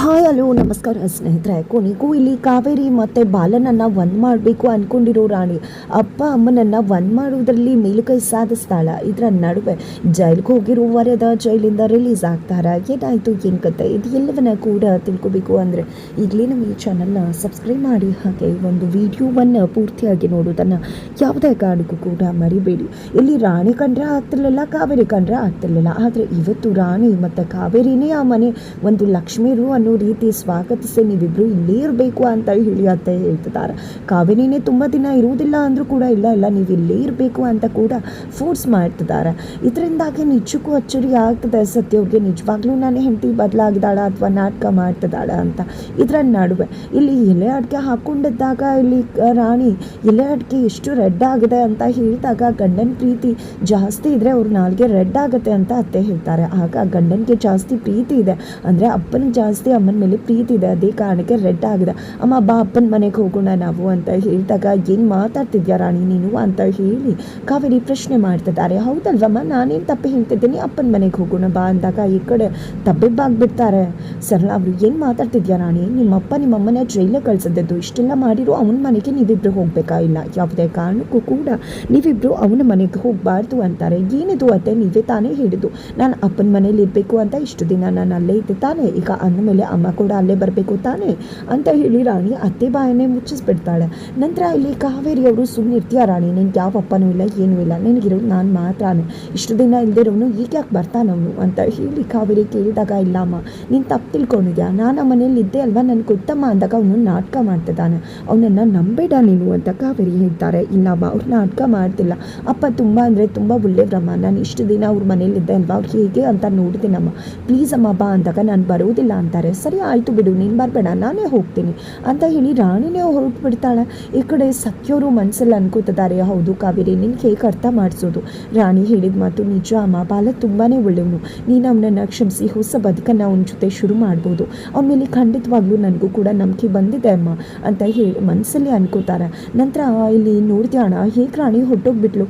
Hi hello ನಮಸ್ಕಾರ ಸ್ನೇಹಿತರೆ. ಕೊನೆಗೂ ಇಲ್ಲಿ ಕಾವೇರಿ ಮತ್ತು ಬಾಲನನ್ನು ಒಂದು ಮಾಡಬೇಕು ಅಂದ್ಕೊಂಡಿರೋ ರಾಣಿ ಅಪ್ಪ ಅಮ್ಮನನ್ನು ಒಂದು ಮಾಡೋದ್ರಲ್ಲಿ ಮೇಲುಕೈ ಸಾಧಿಸ್ತಾಳ. ಇದರ ನಡುವೆ ಜೈಲಿಗೆ ಹೋಗಿರೋ ವರದ ಜೈಲಿಂದ ರಿಲೀಸ್ ಆಗ್ತಾರ. ಏನಾಯಿತು ಏನು ಕತೆ ಇದು ಎಲ್ಲವನ್ನ ಕೂಡ ತಿಳ್ಕೊಬೇಕು ಅಂದರೆ ಈಗಲೇ ನಮ್ಮ ಈ ಚಾನಲ್ನ ಸಬ್ಸ್ಕ್ರೈಬ್ ಮಾಡಿ, ಹಾಗೆ ಒಂದು ವಿಡಿಯೋವನ್ನು ಪೂರ್ತಿಯಾಗಿ ನೋಡೋದನ್ನು ಯಾವುದೇ ಕಾರಣಕ್ಕೂ ಕೂಡ ಮರಿಬೇಡಿ. ಇಲ್ಲಿ ರಾಣಿ ಕಂಡ್ರೆ ಆಗ್ತಿರ್ಲಿಲ್ಲ, ಕಾವೇರಿ ಕಂಡ್ರೆ ಆಗ್ತಿರ್ಲಿಲ್ಲ. ಆದರೆ ಇವತ್ತು ರಾಣಿ ಮತ್ತು ಕಾವೇರಿನೇ ಆ ಮನೆ ಒಂದು ಲಕ್ಷ್ಮೀರು ಅನ್ನೋ ರೀತಿ ಸ್ವಾಗತಿಸಿ ನೀವಿಬ್ರು ಇಲ್ಲೇ ಇರಬೇಕು ಅಂತ ಹೇಳಿ ಅತ್ತೆ ಹೇಳ್ತಿದ್ದಾರೆ. ಕಾವೇರಿನೇ ತುಂಬ ದಿನ ಇರುವುದಿಲ್ಲ ಅಂದರೂ ಕೂಡ ಇಲ್ಲ ನೀವು ಇಲ್ಲೇ ಇರಬೇಕು ಅಂತ ಕೂಡ ಫೋರ್ಸ್ ಮಾಡ್ತಿದ್ದಾರೆ. ಇದರಿಂದಾಗಿ ನಿಜಕ್ಕೂ ಅಚ್ಚರಿ ಆಗ್ತದೆ ಸತ್ಯವ್ರಿಗೆ, ನಿಜವಾಗ್ಲೂ ನಾನು ಹೆಂಡತಿ ಬದಲಾಗಿದ್ದಾಳ ಅಥವಾ ನಾಟಕ ಮಾಡ್ತಿದ್ದಾಳ ಅಂತ. ಇದರ ನಡುವೆ ಇಲ್ಲಿ ಎಲೆ ಅಡಿಕೆ ಹಾಕ್ಕೊಂಡಿದ್ದಾಗ ಇಲ್ಲಿ ರಾಣಿ ಎಲೆ ಅಡಿಕೆ ಎಷ್ಟು ರೆಡ್ ಆಗಿದೆ ಅಂತ ಹೇಳಿದಾಗ ಗಂಡನ ಪ್ರೀತಿ ಜಾಸ್ತಿ ಇದ್ರೆ ಅವ್ರ ನಾಲ್ಗೆ ರೆಡ್ ಆಗುತ್ತೆ ಅಂತ ಅತ್ತೆ ಹೇಳ್ತಾರೆ. ಆಗ ಗಂಡನಿಗೆ ಜಾಸ್ತಿ ಪ್ರೀತಿ ಇದೆ ಅಂದರೆ ಅಪ್ಪನಿಗೆ ಜಾಸ್ತಿ ಅಮ್ಮನ ಮೇಲೆ ಪ್ರೀತಿ ಇದೆ, ಅದೇ ಕಾರಣಕ್ಕೆ ರೆಡ್ ಆಗಿದೆ. ಅಮ್ಮ ಬಾ ಅಪ್ಪನ ಮನೆಗೆ ಹೋಗೋಣ ನಾವು ಅಂತ ಹೇಳಿದಾಗ ಏನು ಮಾತಾಡ್ತಿದ್ಯಾ ರಾಣಿ ನೀನು ಅಂತ ಹೇಳಿ ಕಾವೇರಿ ಪ್ರಶ್ನೆ ಮಾಡ್ತಿದ್ದಾರೆ. ಹೌದಲ್ವಮ್ಮ, ನಾನೇನು ತಪ್ಪು ಹೇಳ್ತಿದ್ದೀನಿ, ಅಪ್ಪನ ಮನೆಗೆ ಹೋಗೋಣ ಬಾ ಅಂದಾಗ ಈ ಕಡೆ ತಬ್ಬಿಬ್ಬಾಗ್ಬಿಡ್ತಾರೆ ಸರಳ ಅವರು. ಏನು ಮಾತಾಡ್ತಿದ್ಯಾ ರಾಣಿ, ನಿಮ್ಮಪ್ಪ ನಿಮ್ಮಮ್ಮನ ಜೈಲಿಗೆ ಕಳ್ಸದ್ದು, ಇಷ್ಟೆಲ್ಲ ಮಾಡಿರೋ ಅವನ ಮನೆಗೆ ನೀವಿಬ್ರು ಹೋಗ್ಬೇಕಾ? ಇಲ್ಲ, ಯಾವುದೇ ಕಾರಣಕ್ಕೂ ಕೂಡ ನೀವಿಬ್ರು ಅವನ ಮನೆಗೆ ಹೋಗಬಾರ್ದು ಅಂತಾರೆ. ಏನಿದು ಅತ್ತೆ, ನೀವೇ ತಾನೇ ಹೇಳಿದ್ದು ನಾನು ಅಪ್ಪನ ಮನೇಲಿ ಇರಬೇಕು ಅಂತ, ಇಷ್ಟು ದಿನ ನಾನು ಅಲ್ಲೇ ಇದ್ದೆ ತಾನೇ, ಈಗ ಅಂದಮೇಲೆ ಅಮ್ಮ ಕೂಡ ಅಲ್ಲೇ ಬರಬೇಕು ತಾನೇ ಅಂತ ಹೇಳಿ ರಾಣಿ ಅತ್ತೆ ಬಾಯನ್ನೇ ಮುಚ್ಚಿಸ್ಬಿಡ್ತಾಳೆ. ನಂತರ ಇಲ್ಲಿ ಕಾವೇರಿ ಅವರು ಸುಮ್ಮನೆ ಇರ್ತೀಯ ರಾಣಿ, ನಿನ್ಗೆ ಯಾವ ಅಪ್ಪನೂ ಇಲ್ಲ ಏನೂ ಇಲ್ಲ, ನಿನಗಿರೋದು ನಾನು ಮಾತ್ರನೇ, ಇಷ್ಟು ದಿನ ಇಲ್ದಿರೋನು ಈಗ ಯಾಕೆ ಬರ್ತಾನವನು ಅಂತ ಹೇಳಿ ಕಾವೇರಿ ಕೇಳಿದಾಗ ಇಲ್ಲಮ್ಮ ನೀನು ತಪ್ಪು ತಿಳ್ಕೊಂಡಿದ್ಯಾ, ನಾನು ಆ ಮನೇಲಿ ಇದ್ದೆ ಅಲ್ವಾ, ನನಗೆ ಗೊತ್ತಮ್ಮ ಅಂದಾಗ ಅವನು ನಾಟಕ ಮಾಡ್ತಿದ್ದಾನೆ, ಅವನನ್ನು ನಂಬೇಡ ನೀನು ಅಂತ ಕಾವೇರಿ ಹೇಳ್ತಾರೆ. ಇಲ್ಲಮ್ಮ ಅವ್ರು ನಾಟಕ ಮಾಡ್ತಿಲ್ಲ, ಅಪ್ಪ ತುಂಬ ಅಂದರೆ ತುಂಬ ಒಳ್ಳೆಯವ್ರಮ್ಮ, ನಾನು ಇಷ್ಟು ದಿನ ಅವ್ರ ಮನೇಲಿದ್ದೆ ಅಲ್ವಾ, ಅವ್ರು ಹೇಗೆ ಅಂತ ನೋಡಿದ್ದೀನಮ್ಮ, ಪ್ಲೀಸ್ ಅಮ್ಮ ಬಾ ಅಂದಾಗ ನಾನು ಬರೋದಿಲ್ಲ ಅಂತಾರೆ. ಸರಿ ಆಯಿತು ಬಿಡು, ನೀನು ಬರಬೇಡ ನಾನೇ ಹೋಗ್ತೀನಿ ಅಂತ ಹೇಳಿ ರಾಣಿನೇ ಹೊರಟು ಬಿಡ್ತಾಳೆ. ಈ ಕಡೆ ಸತ್ಯವರು ಮನಸ್ಸಲ್ಲಿ ಅನ್ಕೋತಿದ್ದಾರೆ, ಹೌದು ಕಾವೇರಿ ನಿನ್ಗೆ ಹೇಗೆ ಅರ್ಥ ಮಾಡಿಸೋದು, ರಾಣಿ ಹೇಳಿದ ಮಾತು ನಿಜ ಅಮ್ಮ, ಬಾಲ ತುಂಬಾ ಒಳ್ಳೆಯವನು, ನೀನು ಅವನನ್ನು ಕ್ಷಮಿಸಿ ಹೊಸ ಬದುಕನ್ನು ಅವನ ಜೊತೆ ಶುರು ಮಾಡ್ಬೋದು, ಅವನ ಮೇಲೆ ಖಂಡಿತವಾಗ್ಲೂ ನನಗೂ ಕೂಡ ನಂಬಿಕೆ ಬಂದಿದೆ ಅಮ್ಮ ಅಂತ ಹೇಳಿ ಮನಸ್ಸಲ್ಲಿ ಅನ್ಕೋತಾರೆ. ನಂತರ ಇಲ್ಲಿ ನೋಡ್ತೀಯಣ ಹೇಗೆ ರಾಣಿ ಹೊಟ್ಟೋಗ್ಬಿಟ್ಲು,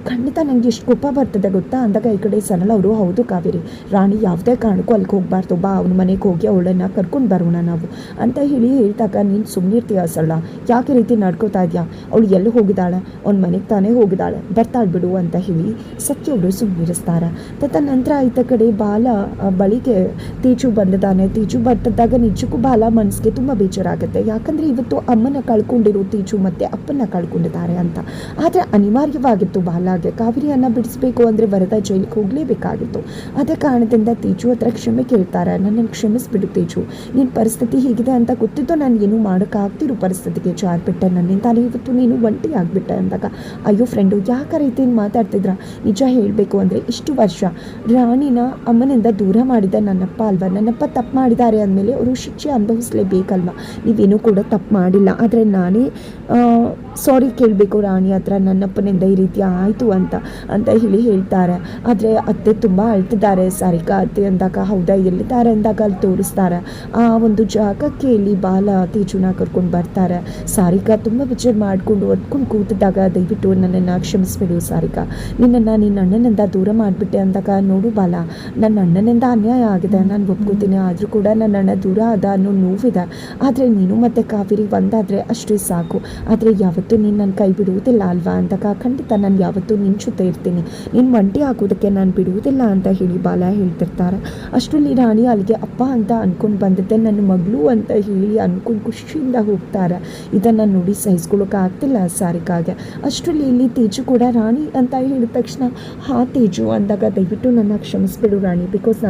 ಖಂಡಿತ ನನಗೆ ಎಷ್ಟು ಕೋಪ ಬರ್ತದೆ ಗೊತ್ತಾ ಅಂದಾಗ ಈ ಕಡೆ ಸರಳ ಅವರು, ಹೌದು ಕಾವೇರಿ ರಾಣಿ ಯಾವುದೇ ಕಾರಣಕ್ಕೂ ಅಲ್ಲಿಗೆ ಹೋಗ್ಬಾರ್ದು, ಬಾ ಅವನ ಮನೆಗೆ ಹೋಗಿ ಅವಳನ್ನು ಕರ್ಕೊಂಡು ಬರೋಣ ನಾವು ಅಂತ ಹೇಳಿ ಹೇಳ್ದಾಗ ನೀನು ಸುಮ್ಮನಿರ್ತೀಯ ಸರಳ, ಯಾಕೆ ರೀತಿ ನಡ್ಕೋತಾ ಇದೆಯಾ, ಅವಳು ಎಲ್ಲಿ ಹೋಗಿದ್ದಾಳೆ, ಅವ್ನ ಮನೆಗೆ ತಾನೇ ಹೋಗಿದ್ದಾಳೆ, ಬರ್ತಾಳೆ ಬಿಡು ಅಂತ ಹೇಳಿ ಸತ್ಯವರು ಸುಮ್ಮನಿರಿಸ್ತಾರೆ. ನಂತರ ಈತ ಕಡೆ ಬಾಲ ಬಳಿಗೆ ತೇಜು ಬಂದಿದ್ದಾನೆ. ತೇಜು ಬರ್ತಿದ್ದಾಗ ನಿಜಕ್ಕೂ ಬಾಲ ಮನಸ್ಸಿಗೆ ತುಂಬ ಬೇಜಾರಾಗುತ್ತೆ, ಯಾಕಂದರೆ ಇವತ್ತು ಅಮ್ಮನ ಕಳ್ಕೊಂಡಿರೋ ತೇಜು ಮತ್ತು ಅಪ್ಪನ ಕಳ್ಕೊಂಡಿದ್ದಾರೆ ಅಂತ. ಆದರೆ ಅನಿವಾರ್ಯವಾಗಿತ್ತು ಬಾಲಾಗೆ ಕಾವೇರಿಯನ್ನು ಬಿಡಿಸ್ಬೇಕು ಅಂದರೆ ವರದ ಜೈಲಿಗೆ ಹೋಗಲೇಬೇಕಾಗಿತ್ತು. ಅದೇ ಕಾರಣದಿಂದ ತೇಜು ಹತ್ರ ಕ್ಷಮೆ ಕೇಳ್ತಾರೆ. ನನ್ನನ್ನು ಕ್ಷಮಿಸ್ಬಿಡು ತೇಜು, ನಿನ್ನ ಪರಿಸ್ಥಿತಿ ಹೀಗಿದೆ ಅಂತ ಗೊತ್ತಿದ್ದು ನಾನು ಏನೂ ಮಾಡೋಕ್ಕಾಗ್ತಿರೋ ಪರಿಸ್ಥಿತಿಗೆ ಜಾರ್ಬಿಟ್ಟೆ, ನನ್ನಿಂದಾನೇ ಇವತ್ತು ನೀನು ಒಂಟಿ ಆಗಿಬಿಟ್ಟೆ ಅಂದಾಗ ಅಯ್ಯೋ ಫ್ರೆಂಡು ಯಾಕೆ ರೀತಿಯಿಂದ ಮಾತಾಡ್ತಿದ್ರ, ನಿಜ ಹೇಳಬೇಕು ಅಂದರೆ ಇಷ್ಟು ವರ್ಷ ರಾಣಿನ ಅಮ್ಮನಿಂದ ದೂರ ಮಾಡಿದ ನನ್ನಪ್ಪ ಅಲ್ವಾ, ನನ್ನಪ್ಪ ತಪ್ಪು ಮಾಡಿದ್ದಾರೆ ಅಂದಮೇಲೆ ಅವರು ಶಿಕ್ಷೆ ಅನುಭವಿಸಲೇಬೇಕಲ್ವ, ನೀವೇನೂ ಕೂಡ ತಪ್ಪು ಮಾಡಿಲ್ಲ, ಆದರೆ ನಾನೇ ಸಾರಿ ಕೇಳಬೇಕು ರಾಣಿ ಹತ್ರ, ನನ್ನಪ್ಪನಿಂದ ಈ ರೀತಿ ಆಯಿತು ಅಂತ ಹೇಳಿ ಹೇಳ್ತಾರೆ. ಆದರೆ ಅತ್ತೆ ತುಂಬ ಅಳ್ತಿದ್ದಾರೆ ಸಾರಿಕಾ ಅತ್ತೆ ಅಂದಾಗ, ಹೌದಾ ಎಲ್ಲಿದ್ದಾರೆ ಅಂದಾಗ ಅಲ್ಲಿ ತೋರಿಸ್ತಾರೆ. ಆ ಒಂದು ಜಾಗಕ್ಕೆ ಇಲ್ಲಿ ಬಾಲ ತೇಜುನ ಕರ್ಕೊಂಡು ಬರ್ತಾರೆ. ಸಾರಿಕಾ ತುಂಬ ವಿಚಾರ ಮಾಡಿಕೊಂಡು ಒದ್ಕೊಂಡು ಕೂತಿದ್ದಾಗ, ದಯವಿಟ್ಟು ನನ್ನನ್ನು ಕ್ಷಮಿಸ್ಬಿಡು ಸಾರಿಕಾ, ನಿನ್ನ ಅಣ್ಣನಿಂದ ದೂರ ಮಾಡಿಬಿಟ್ಟೆ ಅಂದಾಗ, ನೋಡು ಬಾಲ ನನ್ನ ಅಣ್ಣನಿಂದ ಅನ್ಯಾಯ ಆಗಿದೆ ನಾನು ಒಪ್ಕೋತೀನಿ, ಆದರೂ ಕೂಡ ನನ್ನ ಅಣ್ಣ ದೂರ ಆದ ಅನ್ನೋ ನೋವಿದೆ, ಆದರೆ ನೀನು ಮತ್ತು ಕಾವೇರಿ ಒಂದಾದರೆ ಅಷ್ಟೇ ಸಾಕು, ಆದರೆ ಯಾವತ್ತೂ ನೀನು ನನ್ನ ಕೈ ಬಿಡುವುದಿಲ್ಲ ಅಲ್ವಾ ಅಂದಾಗ, ಖಂಡಿತ ನಾನು ಯಾವತ್ತೂ ನಿನ್ನ ಜೊತೆ ಇರ್ತೀನಿ, ನಿನ್ನ ಒಂಟಿ ಹಾಕೋದಕ್ಕೆ ನಾನು ಬಿಡುವುದಿಲ್ಲ ಅಂತ ಹೇಳಿ ಬಾಲ ಹೇಳ್ತಿರ್ತಾರೆ. ಅಷ್ಟರಲ್ಲಿ ರಾಣಿ ಅಲ್ಲಿಗೆ ಅಪ್ಪ ಅಂತ ಅಂದ್ಕೊಂಡು ಬಂದಿದ್ದೆ, ನನ್ನ ಮಗಳು ಅಂತ ಹೇಳಿ ಅಂದ್ಕೊಂಡು ಖುಷಿಯಿಂದ ಹೋಗ್ತಾರೆ. ಇದನ್ನು ನೋಡಿ ಸಹಿಸ್ಕೊಳ್ಳೋಕೆ ಆಗ್ತಿಲ್ಲ ಸಾರಿಕಾಗೆ. ಅಷ್ಟರಲ್ಲಿ ಇಲ್ಲಿ ತೇಜು ಕೂಡ ರಾಣಿ ಅಂತ ಹೇಳಿದ ತಕ್ಷಣ ಹಾ ತೇಜು ಅಂದಾಗ, ದಯವಿಟ್ಟು ನನ್ನ ಕ್ಷಮಿಸ್ಬಿಡು ರಾಣಿ, ಬಿಕಾಸ್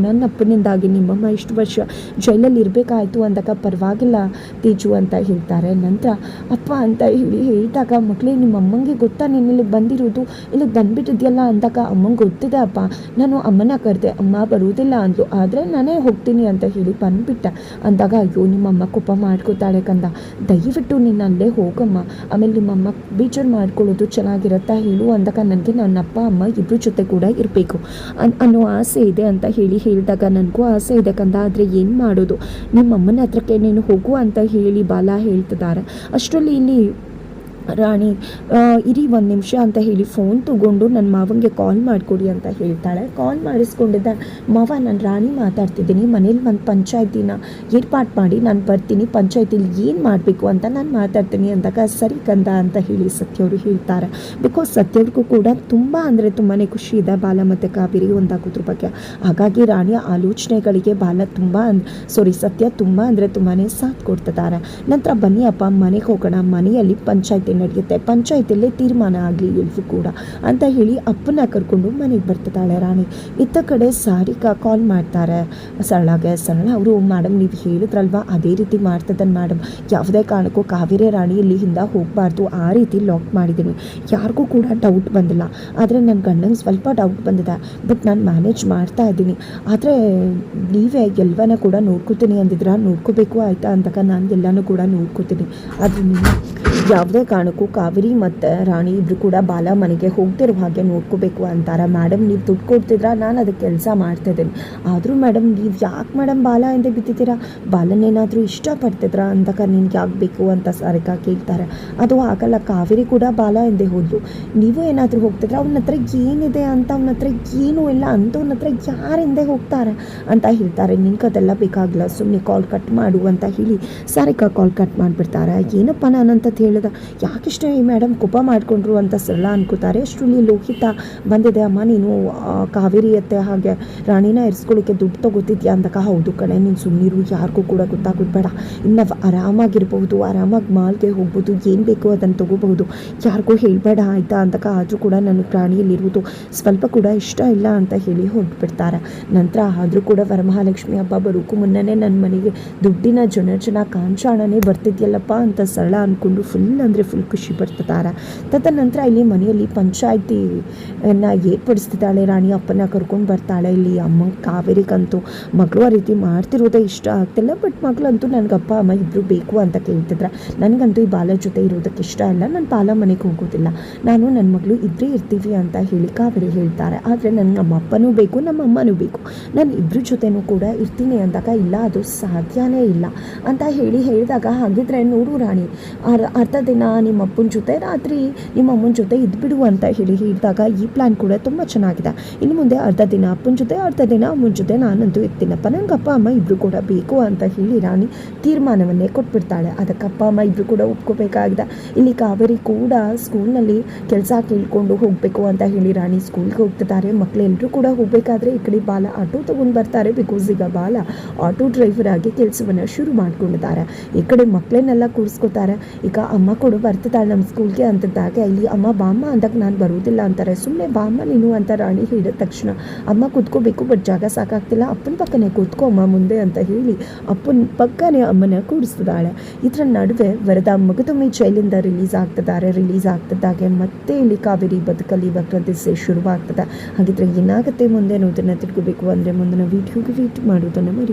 ನನ್ನ ಅಪ್ಪನಿಂದಾಗಿ ನಿಮ್ಮಮ್ಮ ಇಷ್ಟು ವರ್ಷ ಜೈಲಲ್ಲಿ ಇರಬೇಕಾಯ್ತು ಅಂದಾಗ, ಪರವಾಗಿಲ್ಲ ತೇಜು ಅಂತ ಹೇಳ್ತಾರೆ. ನಂತರ ಅಪ್ಪ ಅಂತ ಹೇಳಿ ಹೇಳಿದಾಗ, ಮಕ್ಕಳೇ ನಿಮ್ಮಮ್ಮಂಗೆ ಗೊತ್ತಾ ನೀನು ಇಲ್ಲಿಗೆ ಬಂದಿರೋದು, ಇಲ್ಲಿಗೆ ಬಂದುಬಿಟ್ಟಿದೆಯಲ್ಲ ಅಂದಾಗ, ಅಮ್ಮಂಗೆ ಗೊತ್ತಿದೆ ಅಪ್ಪ, ನಾನು ಅಮ್ಮನ ಕರೆದೆ, ಅಮ್ಮ ಬರುವುದಿಲ್ಲ ಅಂದರು, ಆದರೆ ನಾನೇ ಹೋಗ್ತೀನಿ ಅಂತ ಹೇಳಿ ಬಂದುಬಿಟ್ಟೆ ಅಂದಾಗ, ಅಯ್ಯೋ ನಿಮ್ಮಮ್ಮ ಕೋಪ ಮಾಡ್ಕೋತಾಳೆ ಕಂದ, ದಯವಿಟ್ಟು ನೀನು ಅಲ್ಲೇ ಹೋಗಮ್ಮ, ಆಮೇಲೆ ನಿಮ್ಮಮ್ಮ ಬೇಜಾರು ಮಾಡ್ಕೊಳ್ಳೋದು ಚೆನ್ನಾಗಿರುತ್ತಾ ಹೇಳು ಅಂದಾಗ, ನನಗೆ ನನ್ನ ಅಪ್ಪ ಅಮ್ಮ ಇಬ್ಬರ ಜೊತೆ ಕೂಡ ಇರಬೇಕು ಅನ್ನೋ ಆಸೆ ಇದೆ ಅಂತ ಹೇಳಿ ಹೇಳಿದಾಗ, ನನಗೂ ಆಸೆ ಇದೆ ಕಂದ, ಆದರೆ ಏನು ಮಾಡೋದು, ನಿಮ್ಮಮ್ಮನ ಹತ್ರಕ್ಕೆ ನೀನು ಹೋಗು ಅಂತ ಹೇಳಿ ಬಾಲ ಹೇಳ್ತಿದ್ದಾರೆ. ಅಷ್ಟರಲ್ಲಿ ಇಲ್ಲಿ ರಾಣಿ ಇರಿ ಒಂದು ನಿಮಿಷ ಅಂತ ಹೇಳಿ ಫೋನ್ ತೊಗೊಂಡು ನನ್ನ ಮಾವಂಗೆ ಕಾಲ್ ಮಾಡಿಕೊಡಿ ಅಂತ ಹೇಳ್ತಾಳೆ. ಕಾಲ್ ಮಾಡಿಸ್ಕೊಂಡಿದ್ದ ಮಾವ, ನಾನು ರಾಣಿ ಮಾತಾಡ್ತಿದ್ದೀನಿ, ಮನೇಲಿ ಒಂದು ಪಂಚಾಯತಿನ ಏರ್ಪಾಟ್ ಮಾಡಿ ನಾನು ಬರ್ತೀನಿ, ಪಂಚಾಯತಿಲಿ ಏನು ಮಾಡಬೇಕು ಅಂತ ನಾನು ಮಾತಾಡ್ತೀನಿ ಅಂದಾಗ ಸರಿ ಕಂದ ಅಂತ ಹೇಳಿ ಸತ್ಯವರು ಹೇಳ್ತಾರೆ. ಬಿಕಾಸ್ ಸತ್ಯವ್ರಿಗೂ ಕೂಡ ತುಂಬ ಅಂದರೆ ತುಂಬಾ ಖುಷಿ ಇದೆ ಬಾಲ ಮತ್ತು ಕಾವೇರಿ ಒಂದಾಗೋದ್ರ ಬಗ್ಗೆ. ಹಾಗಾಗಿ ರಾಣಿಯ ಆಲೋಚನೆಗಳಿಗೆ ಸತ್ಯ ತುಂಬ ಅಂದರೆ ತುಂಬಾ ಸಾಥ್ ಕೊಡ್ತಿದ್ದಾರೆ. ನಂತರ ಬನ್ನಿ ಅಪ್ಪ ಮನೆಗೆ ಹೋಗೋಣ, ಮನೆಯಲ್ಲಿ ಪಂಚಾಯತಿ ನಡೆಯುತ್ತೆ, ಪಂಚಾಯತಿಯಲ್ಲೇ ತೀರ್ಮಾನ ಆಗಲಿ ಎಲ್ರೂ ಕೂಡ ಅಂತ ಹೇಳಿ ಅಪ್ಪನ ಕರ್ಕೊಂಡು ಮನೆಗೆ ಬರ್ತಿದ್ದಾಳೆ ರಾಣಿ. ಇತ್ತ ಕಡೆ ಸಾರಿಕಾ ಕಾಲ್ ಮಾಡ್ತಾರೆ ಸರಳ ಅವರು, ಮೇಡಮ್ ನೀವು ಹೇಳಿದ್ರಲ್ವಾ ಅದೇ ರೀತಿ ಮಾಡ್ತಿದ್ದಾನೆ ಮೇಡಮ್, ಯಾವುದೇ ಕಾರಣಕ್ಕೂ ಕಾವೇರಿ ರಾಣಿ ಇಲ್ಲಿ ಹಿಂದೆ ಹೋಗಬಾರ್ದು, ಆ ರೀತಿ ಲಾಕ್ ಮಾಡಿದ್ದೀನಿ, ಯಾರಿಗೂ ಕೂಡ ಡೌಟ್ ಬಂದಿಲ್ಲ, ಆದರೆ ನನ್ನ ಗಂಡಂಗೆ ಸ್ವಲ್ಪ ಡೌಟ್ ಬಂದಿದೆ, ಬಟ್ ನಾನು ಮ್ಯಾನೇಜ್ ಮಾಡ್ತಾ ಇದ್ದೀನಿ, ಆದರೆ ನೀವೇ ಎಲ್ಲವನ್ನ ಕೂಡ ನೋಡ್ಕೋತೀನಿ ಅಂದಿದ್ರೆ ನೋಡ್ಕೋಬೇಕು ಆಯಿತಾ ಅಂದಾಗ ನಾನು ಎಲ್ಲನೂ ಕೂಡ ನೋಡ್ಕೋತೀನಿ, ಆದರೆ ನೀವು ಯಾವುದೇ ಕಾರಣಕ್ಕೂ ಕಾವೇರಿ ಮತ್ತು ರಾಣಿ ಇಬ್ಬರು ಕೂಡ ಬಾಲ ಮನೆಗೆ ಹೋಗ್ತಿರೋ ಹಾಗೆ ನೋಡ್ಕೋಬೇಕು ಅಂತಾರೆ. ಮೇಡಮ್ ನೀವು ದುಡ್ಡು ಕೊಡ್ತಿದ್ರ, ನಾನು ಅದಕ್ಕೆ ಕೆಲಸ ಮಾಡ್ತಿದ್ದೀನಿ, ಆದರೂ ಮೇಡಮ್ ನೀವು ಯಾಕೆ ಮೇಡಮ್ ಬಾಲ ಎಂದೇ ಬಿದ್ದಿದ್ದೀರಾ, ಬಾಲನೇನಾದರೂ ಇಷ್ಟಪಡ್ತಿದ್ರ ಅಂದಾಗ ನಿನ್ಗೆ ಯಾಕೆ ಬೇಕು ಅಂತ ಸಾರಿಕಾ ಕೇಳ್ತಾರೆ. ಅದು ಆಗಲ್ಲ, ಕಾವೇರಿ ಕೂಡ ಬಾಲ ಎಂದೇ ಹೋದ್ಲು, ನೀವು ಏನಾದರೂ ಹೋಗ್ತಿದ್ರೆ ಅವನ ಹತ್ರ ಏನಿದೆ ಅಂತ, ಅವನ ಹತ್ರ ಏನೂ ಇಲ್ಲ ಅಂಥವನ ಹತ್ರ ಯಾರಿಂದೆ ಹೋಗ್ತಾರೆ ಅಂತ ಹೇಳ್ತಾರೆ. ನಿನ್ಗೆ ಅದೆಲ್ಲ ಬೇಕಾಗಿಲ್ಲ, ಸುಮ್ಮನೆ ಕಾಲ್ ಕಟ್ ಮಾಡು ಅಂತ ಹೇಳಿ ಸಾರಿಕಾ ಕಾಲ್ ಕಟ್ ಮಾಡಿಬಿಡ್ತಾರೆ. ಏನಪ್ಪ ನಾನಂತ ಹೇಳಿದ, ಯಾಕಿಷ್ಟ ಈ ಮೇಡಮ್ ಕೋಪ ಮಾಡಿಕೊಂಡ್ರು ಅಂತ ಸರಳ ಅನ್ಕೋತಾರೆ. ಅಷ್ಟರಲ್ಲಿ ಲೋಹಿತ ಬಂದಿದೆ, ಅಮ್ಮ ನೀನು ಕಾವೇರಿ ಅತ್ತೆ ಹಾಗೆ ರಾಣಿನ ಇರಿಸ್ಕೊಳ್ಳಿಕ್ಕೆ ದುಡ್ಡು ತಗೋತಿದ್ಯಾ ಅಂದಾಗ, ಹೌದು ಕಣೆ ನೀನು ಸುಮ್ಮನಿರು, ಯಾರಿಗೂ ಕೂಡ ಗೊತ್ತಾಗೋದ್ಬೇಡ, ಇನ್ನು ಆರಾಮಾಗಿರ್ಬಹುದು, ಆರಾಮಾಗಿ ಮಾಲ್ಗೆ ಹೋಗ್ಬೋದು, ಏನು ಬೇಕೋ ಅದನ್ನು ತೊಗೋಬಹುದು, ಯಾರಿಗೂ ಹೇಳಬೇಡ ಆಯಿತಾ ಅಂದಾಗ, ಆದರೂ ಕೂಡ ನನಗೆ ರಾಣಿಯಲ್ಲಿರುವುದು ಸ್ವಲ್ಪ ಕೂಡ ಇಷ್ಟ ಇಲ್ಲ ಅಂತ ಹೇಳಿ ಹೊರಟ್ಬಿಡ್ತಾರೆ. ನಂತರ ಆದರೂ ಕೂಡ ವರಮಹಾಲಕ್ಷ್ಮಿ ಹಬ್ಬ ಬರೋಕ್ಕೂ ಮುನ್ನನೇ ನನ್ನ ಮನೆಗೆ ದುಡ್ಡಿನ ಜನ ಕಾಂಚಾಣನೇ ಬರ್ತಿದ್ಯಲ್ಲಪ್ಪ ಅಂತ ಸರಳ ಅಂದ್ಕೊಂಡು ಫುಲ್ ಅಂದರೆ ಫುಲ್ ಖುಷಿ ಪಡ್ತಿದ್ದಾರೆ. ತದನಂತರ ಇಲ್ಲಿ ಮನೆಯಲ್ಲಿ ಪಂಚಾಯತಿಯನ್ನು ಏರ್ಪಡಿಸ್ತಿದ್ದಾಳೆ ರಾಣಿ, ಅಪ್ಪನ ಕರ್ಕೊಂಡು ಬರ್ತಾಳೆ. ಇಲ್ಲಿ ಅಮ್ಮ ಕಾವೇರಿಗಂತೂ ಮಗಳು ಆ ರೀತಿ ಮಾಡ್ತಿರೋದೇ ಇಷ್ಟ ಆಗ್ತಿಲ್ಲ, ಬಟ್ ಮಗಳಂತೂ ನನಗೆ ಅಪ್ಪ ಅಮ್ಮ ಇಬ್ಬರು ಬೇಕು ಅಂತ ಕೇಳ್ತಿದ್ರೆ, ನನಗಂತೂ ಈ ಬಾಲ ಜೊತೆ ಇರೋದಕ್ಕೆ ಇಷ್ಟ ಇಲ್ಲ, ನಾನು ಬಾಲ ಮನೆಗೆ ಹೋಗೋದಿಲ್ಲ, ನಾನು ನನ್ನ ಮಗಳು ಇಬ್ಬರೇ ಇರ್ತೀವಿ ಅಂತ ಹೇಳಿ ಕಾವೇರಿ ಹೇಳ್ತಾರೆ. ಆದರೆ ನನಗೆ ನಮ್ಮ ಅಪ್ಪನೂ ಬೇಕು, ನಮ್ಮ ಅಮ್ಮನೂ ಬೇಕು, ನಾನು ಇಬ್ಬರ ಜೊತೆನೂ ಕೂಡ ಇರ್ತೀನಿ ಅಂದಾಗ, ಇಲ್ಲ ಅದು ಸಾಧ್ಯನೇ ಇಲ್ಲ ಅಂತ ಹೇಳಿದಾಗ, ಹಾಗಿದ್ರೆ ನೋಡು ರಾಣಿ, ಅರ್ಧ ದಿನ ನಿಮ್ಮ ಅಪ್ಪನ ಜೊತೆ, ರಾತ್ರಿ ನಿಮ್ಮ ಅಮ್ಮನ ಜೊತೆ ಇದ್ಬಿಡು ಅಂತ ಹೇಳಿದಾಗ, ಈ ಪ್ಲ್ಯಾನ್ ಕೂಡ ತುಂಬ ಚೆನ್ನಾಗಿದೆ, ಇನ್ನು ಮುಂದೆ ಅರ್ಧ ದಿನ ಅಪ್ಪನ ಜೊತೆ ಅರ್ಧ ದಿನ ಅಮ್ಮನ ಜೊತೆ ನಾನಂತೂ ಇರ್ತೀನಪ್ಪ, ನನಗೆ ಅಪ್ಪ ಅಮ್ಮ ಇಬ್ಬರು ಕೂಡ ಬೇಕು ಅಂತ ಹೇಳಿ ರಾಣಿ ತೀರ್ಮಾನವನ್ನೇ ಕೊಟ್ಬಿಡ್ತಾಳೆ. ಅದಕ್ಕೆ ಅಪ್ಪ ಅಮ್ಮ ಇಬ್ಬರು ಕೂಡ ಒಪ್ಕೋಬೇಕಾಗಿದೆ. ಇಲ್ಲಿ ಕಾವೇರಿ ಕೂಡ ಸ್ಕೂಲ್ನಲ್ಲಿ ಕೆಲಸ ಕೇಳಿಕೊಂಡು ಹೋಗಬೇಕು ಅಂತ ಹೇಳಿ ರಾಣಿ ಸ್ಕೂಲ್ಗೆ ಹೋಗ್ತಿದ್ದಾರೆ. ಮಕ್ಕಳೆಲ್ಲರೂ ಕೂಡ ಹೋಗಬೇಕಾದ್ರೆ ಈ ಕಡೆ ಬಾಲ ಆಟೋ ತೊಗೊಂಡು ಬರ್ತಾರೆ, ಬಿಕಾಸ್ ಈಗ ಬಾಲ ಆಟೋ ಡ್ರೈವರ್ ಆಗಿ ಕೆಲಸವನ್ನು ಶುರು ಮಾಡ್ಕೊಂಡಿದ್ದಾರೆ. ಈ ಕಡೆ ಮಕ್ಕಳನ್ನೆಲ್ಲ ಕೂರಿಸ್ಕೊತಾರೆ. ಈಗ ಅಮ್ಮ ಕೂಡ ಬರ್ತಿದ್ದಾಳೆ ನಮ್ಮ ಸ್ಕೂಲ್ಗೆ ಅಂತಿದ್ದಾಗ, ಇಲ್ಲಿ ಅಮ್ಮ ಬಾಮ್ಮ ಅಂದಾಗ ನಾನು ಬರೋದಿಲ್ಲ ಅಂತಾರೆ. ಸುಮ್ಮನೆ ಬಾಮ್ಮ ನೀನು ಅಂತ ರಾಣಿ ಹೇಳಿದ ತಕ್ಷಣ, ಅಮ್ಮ ಕೂತ್ಕೋಬೇಕು ಬಟ್ ಜಾಗ ಸಾಕಾಗ್ತಿಲ್ಲ, ಅಪ್ಪನ ಪಕ್ಕನೇ ಕೂತ್ಕೋ ಅಮ್ಮ ಮುಂದೆ ಅಂತ ಹೇಳಿ ಅಪ್ಪನ ಪಕ್ಕನೇ ಅಮ್ಮನ ಕೂಡಿಸ್ತಿದ್ದಾಳೆ. ಇದರ ನಡುವೆ ವರದ ಮಗದೊಮ್ಮೆ ಜೈಲಿಂದ ರಿಲೀಸ್ ಆಗ್ತಿದ್ದಾಗೆ ಮತ್ತೆ ಇಲ್ಲಿ ಕಾವೇರಿ ಬದುಕಲ್ಲಿ ವಕ್ರದಿಸೆ ಶುರುವಾಗ್ತದೆ. ಹಾಗಿದ್ರೆ ಏನಾಗುತ್ತೆ ಮುಂದೆ ಅನ್ನೋದನ್ನು ತಿಳ್ಕೋಬೇಕು ಅಂದರೆ ಮುಂದಿನ ವೀಡಿಯೋಗೆ ವೇಟ್ ಮಾಡೋದನ್ನು ಮರಿ.